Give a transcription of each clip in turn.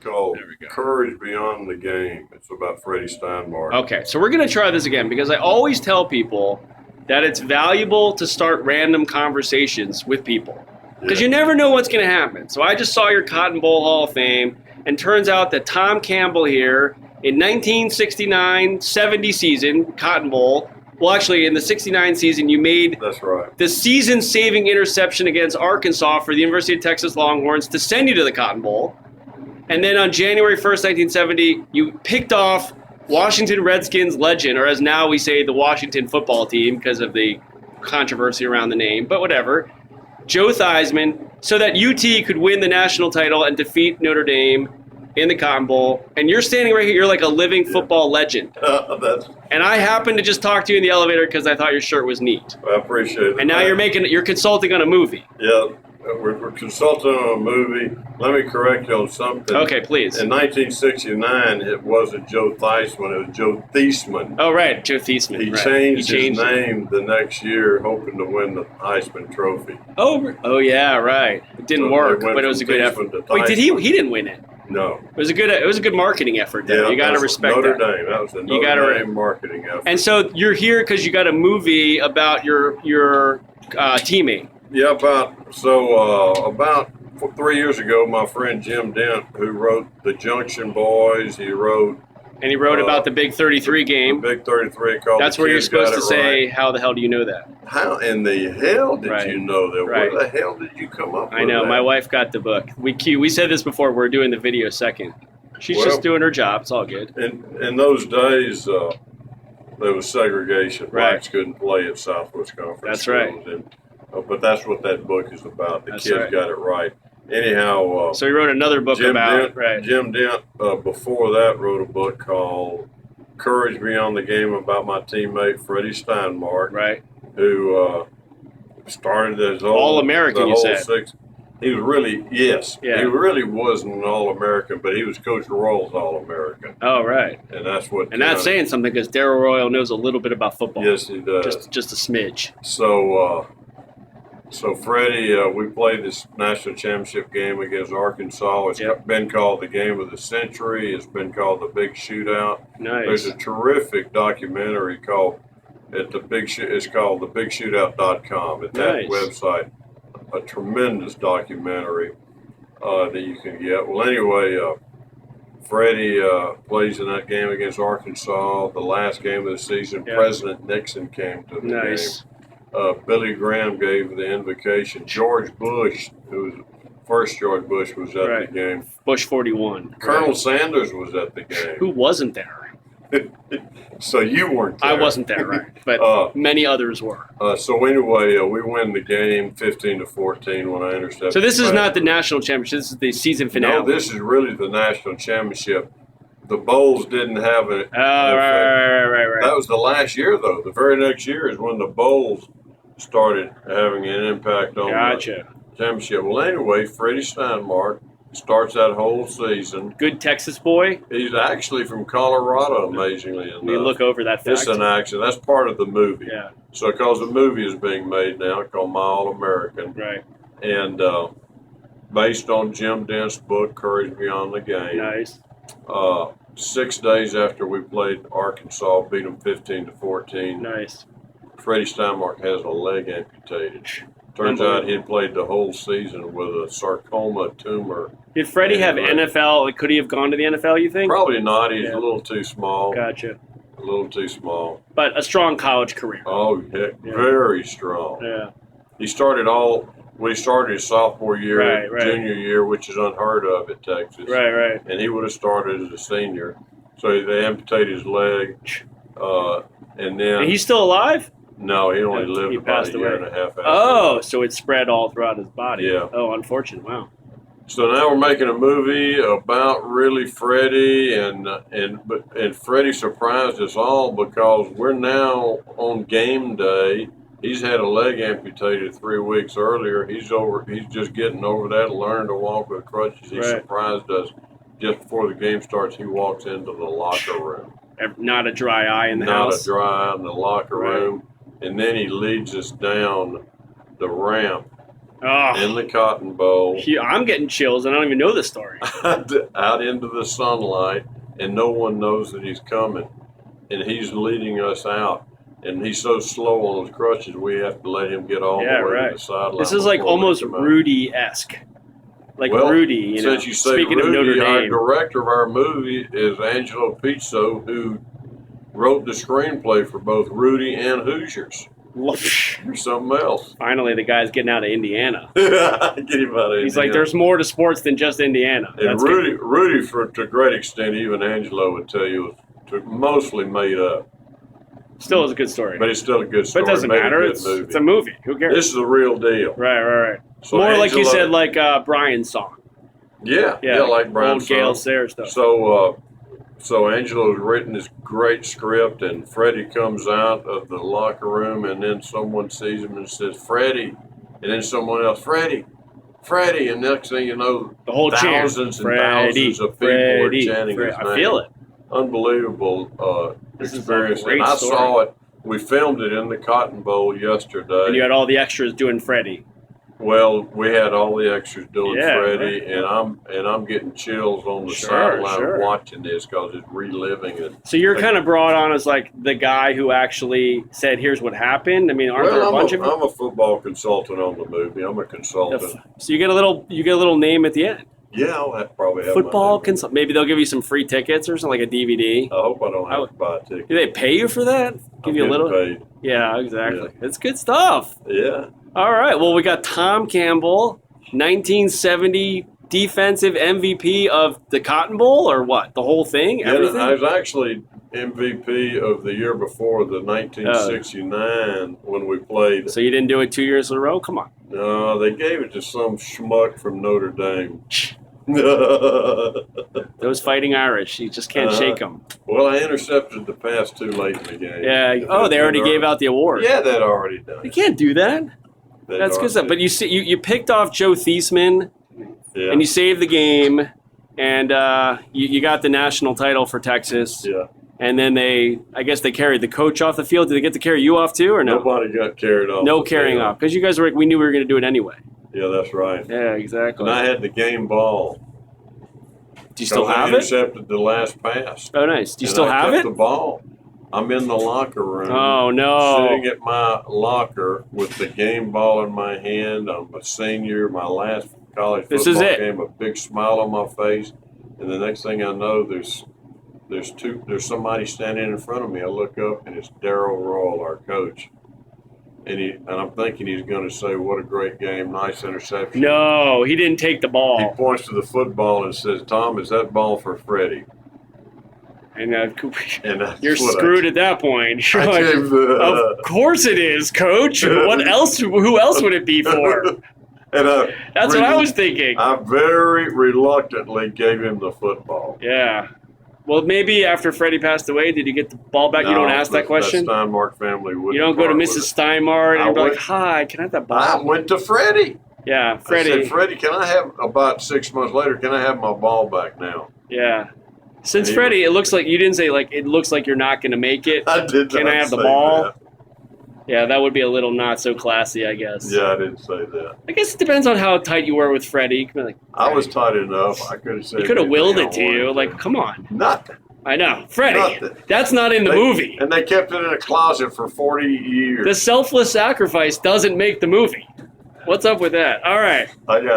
called There we go. Courage Beyond the Game. It's about Freddie Steinmark. Okay, so we're going to try this again because I always tell people that it's valuable to start random conversations with people because you never know what's going to happen. So I just saw your Cotton Bowl Hall of Fame, and turns out that Tom Campbell here in 1969-70 season, Cotton Bowl, well, actually, in the 69 season, you made That's right. the season-saving interception against Arkansas for the University of Texas Longhorns to send you to the Cotton Bowl. And then on January 1st, 1970, you picked off Washington Redskins legend, or as now we say, the Washington football team because of the controversy around the name, but whatever, Joe Theismann, so that UT could win the national title and defeat Notre Dame in the Cotton Bowl. And you're standing right here, you're like a living football legend. And I happened to just talk to you in the elevator because I thought your shirt was neat. I appreciate it. And now you're consulting on a movie. Yeah, we're consulting on a movie. Let me correct you on something. Okay, please. In 1969, it wasn't Joe Theismann, it was Joe Theismann. Oh, right, Joe Theismann. He right. changed his name the next year, hoping to win the Heisman Trophy. Oh yeah, right. It didn't work, but it was a good effort. Wait, did he? He didn't win it. No. It was a good marketing effort. Though. Yeah, you got to respect Notre that. Dame. That was a Notre Dame marketing effort. And so you're here because you got a movie about your teammate. Yeah, about 3 years ago, my friend Jim Dent, who wrote The Junction Boys, he wrote about the Big 33 game. The Big 33 called. That's where you're supposed to say, "How the hell do you know that?" How in the hell did you know that? Right. Where the hell did you come up with I know. that? My wife got the book. We said this before. We're doing the video second. She's just doing her job. It's all good. In those days, there was segregation. Blacks couldn't play at Southwest Conference. That's schools. right. But that's what that book is about. The That's kids right. got it right. Anyhow, so he wrote another book Jim about Dent, Jim Dent, before that, wrote a book called Courage Beyond the Game about my teammate Freddie Steinmark, who started his whole All-American. You said he was really he really wasn't an All-American, but he was Coach Royal's All-American. Oh, right. And that's what. And that's saying something because Darryl Royal knows a little bit about football. Yes, he does. Just a smidge. So Freddie, we played this national championship game against Arkansas. It's been called the game of the century. It's been called the Big Shootout. Nice. There's a terrific documentary called It's called thebigshootout.com. At that website, a tremendous documentary that you can get. Well, anyway, Freddie plays in that game against Arkansas. The last game of the season, President Nixon came to the game. Billy Graham gave the invocation. George Bush, George Bush was at the game. Bush 41. Colonel Sanders was at the game. Who wasn't there? So you weren't there. I wasn't there, right. But many others were. So anyway, we win the game 15-14 when I intercepted. So this is not the national championship. This is the season finale. No, this is really the national championship. The Bowls didn't have it. Right. That was the last year, though. The very next year is when the Bowls started having an impact on the championship. Well, anyway, Freddie Steinmark starts that whole season. Good Texas boy. He's actually from Colorado, amazingly enough. We look over that fact. It's an accident. That's part of the movie. Yeah. So because the movie is being made now called My All-American. Right. And based on Jim Dent's book, Courage Beyond the Game. Nice. 6 days after we played Arkansas, beat them 15-14. Nice. Freddie Steinmark has a leg amputated. Turns out he had played the whole season with a sarcoma tumor. Did Freddie have NFL? Could he have gone to the NFL, you think? Probably not. He's a little too small. Gotcha. A little too small. But a strong college career. Oh, very strong. Yeah. He started his sophomore year, junior year, which is unheard of at Texas. Right. And he would have started as a senior. So they amputated his leg. And he's still alive? No, he only lived about a year and a half after. Oh, so it spread all throughout his body. Yeah. Oh, unfortunate. Wow. So now we're making a movie about really Freddie, and Freddie surprised us all because we're now on game day. He's had a leg amputated 3 weeks earlier. He's just getting over that and learning to walk with crutches. He surprised us just before the game starts. He walks into the locker room. Not a dry eye in the house. Not a dry eye in the locker room. And then he leads us down the ramp in the Cotton Bowl. I'm getting chills, and I don't even know the story. Out into the sunlight, and no one knows that he's coming. And he's leading us out. And he's so slow on those crutches, we have to let him get all the way to the sideline. This is like almost Rudy-esque. Like Rudy, you know. Since you say Speaking Rudy, of Notre Dame, our director of our movie is Angelo Pizzo, who wrote the screenplay for both Rudy and Hoosiers. Or something else. Finally, the guy's getting out of Indiana. Get him out of Indiana. He's like, there's more to sports than just Indiana. And Rudy, to a great extent, even Angelo would tell you, was mostly made up. Still is a good story. But it's still a good story. But it doesn't matter. It's a movie. Who cares? This is the real deal. Right. So more like you said, like Brian's song. Yeah, like Brian's song. Old Gale Sayre stuff. So Angelo's written this great script, and Freddie comes out of the locker room, and then someone sees him and says, Freddie. And then someone else, Freddie. And next thing you know, the whole thousands and thousands of people are chanting his name. I feel it. Unbelievable experience. And I saw it. We filmed it in the Cotton Bowl yesterday. And you had all the extras doing Freddie. Well, we had all the extras doing Freddie, and I'm getting chills on the sideline watching this because it's reliving it. So you're kind of brought on as like the guy who actually said, "Here's what happened." I mean, aren't there a bunch of? I'm a football consultant on the movie. I'm a consultant. So you get a little name at the end. Yeah, I'll probably have football consultant. Maybe they'll give you some free tickets or something, like a DVD. I hope I don't have to buy a ticket. Do they pay you for that? Give you a little. Paid. Yeah, exactly. Yeah. It's good stuff. Yeah. All right. Well, we got Tom Campbell, 1970 defensive MVP of the Cotton Bowl, or what? The whole thing? Everything? Yeah, I was actually MVP of the year before, the 1969, when we played. So you didn't do it 2 years in a row? Come on. No, they gave it to some schmuck from Notre Dame. Those Fighting Irish, you just can't shake them. Well, I intercepted the pass too late in the game. Yeah. Oh, they already gave out the award. Yeah, they'd already done it. You can't do that. That's good stuff. But you picked off Joe Thiesman, and you saved the game, and you got the national title for Texas. Yeah. And then I guess they carried the coach off the field. Did they get to carry you off too, or no? Nobody got carried off. No carrying off, because you guys we knew we were going to do it anyway. Yeah, that's right. Yeah, exactly. And I had the game ball. Do you still have it? I intercepted the last pass. Oh, nice. Do you still have it? I kept the ball. I'm in the locker room. Oh, no. Sitting at my locker with the game ball in my hand. I'm a senior, my last college football game, a big smile on my face. And the next thing I know, there's somebody standing in front of me. I look up, and it's Darryl Royal, our coach. And I'm thinking he's going to say, what a great game, nice interception. No, he didn't take the ball. He points to the football and says, Tom, is that ball for Freddie? And you're screwed at that point. You're like, of course it is, Coach. What else? Who else would it be for? That's what I was thinking. I very reluctantly gave him the football. Yeah. Well, maybe after Freddie passed away, did you get the ball back? You don't ask that question? The Steinmark family wouldn't. You don't go to Mrs. Steinmark and be like, hi, can I have that ball? I went to Freddie. Yeah, Freddie. I said, Freddie, can I have, about 6 months later, can I have my ball back now? Yeah. Since Freddie, it looks like, you didn't say, like, it looks like you're not going to make it. I did not. Can I have the ball? That. Yeah, that would be a little not so classy, I guess. Yeah, I didn't say that. I guess it depends on how tight you were with Freddie. Like, I was tight enough. I could have said. He could have willed it to you. Like, come on. Nothing. I know. Freddie, that's not in the movie. And they kept it in a closet for 40 years. The selfless sacrifice doesn't make the movie. What's up with that? All right.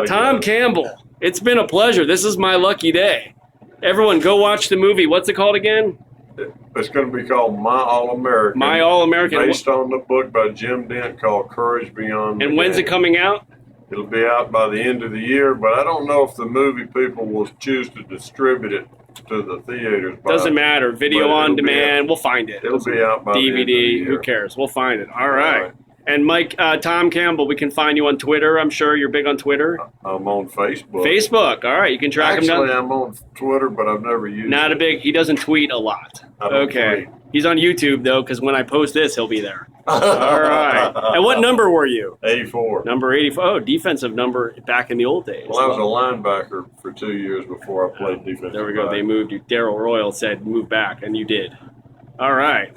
Tom Campbell, it's been a pleasure. This is my lucky day. Everyone, go watch the movie. What's it called again? It's going to be called My All-American. My All-American. Based on the book by Jim Dent called Courage Beyond the And when's it coming out? It'll be out by the end of the year, but I don't know if the movie people will choose to distribute it to the theaters. Doesn't matter. Video on demand. We'll find it. It'll be out by the end of the year. Who cares? We'll find it. All right. And Mike, Tom Campbell, we can find you on Twitter. I'm sure you're big on Twitter. I'm on Facebook. Facebook. All right. You can track him down. Actually, I'm on Twitter, but I've never used it. He doesn't tweet a lot. Okay. He's on YouTube, though, because when I post this, he'll be there. All right. And what number were you? 84. Number 84. Oh, defensive number back in the old days. Well, I was a linebacker for 2 years before I played defensive. There we go. They moved you. Darryl Royal said, move back, and you did. All right.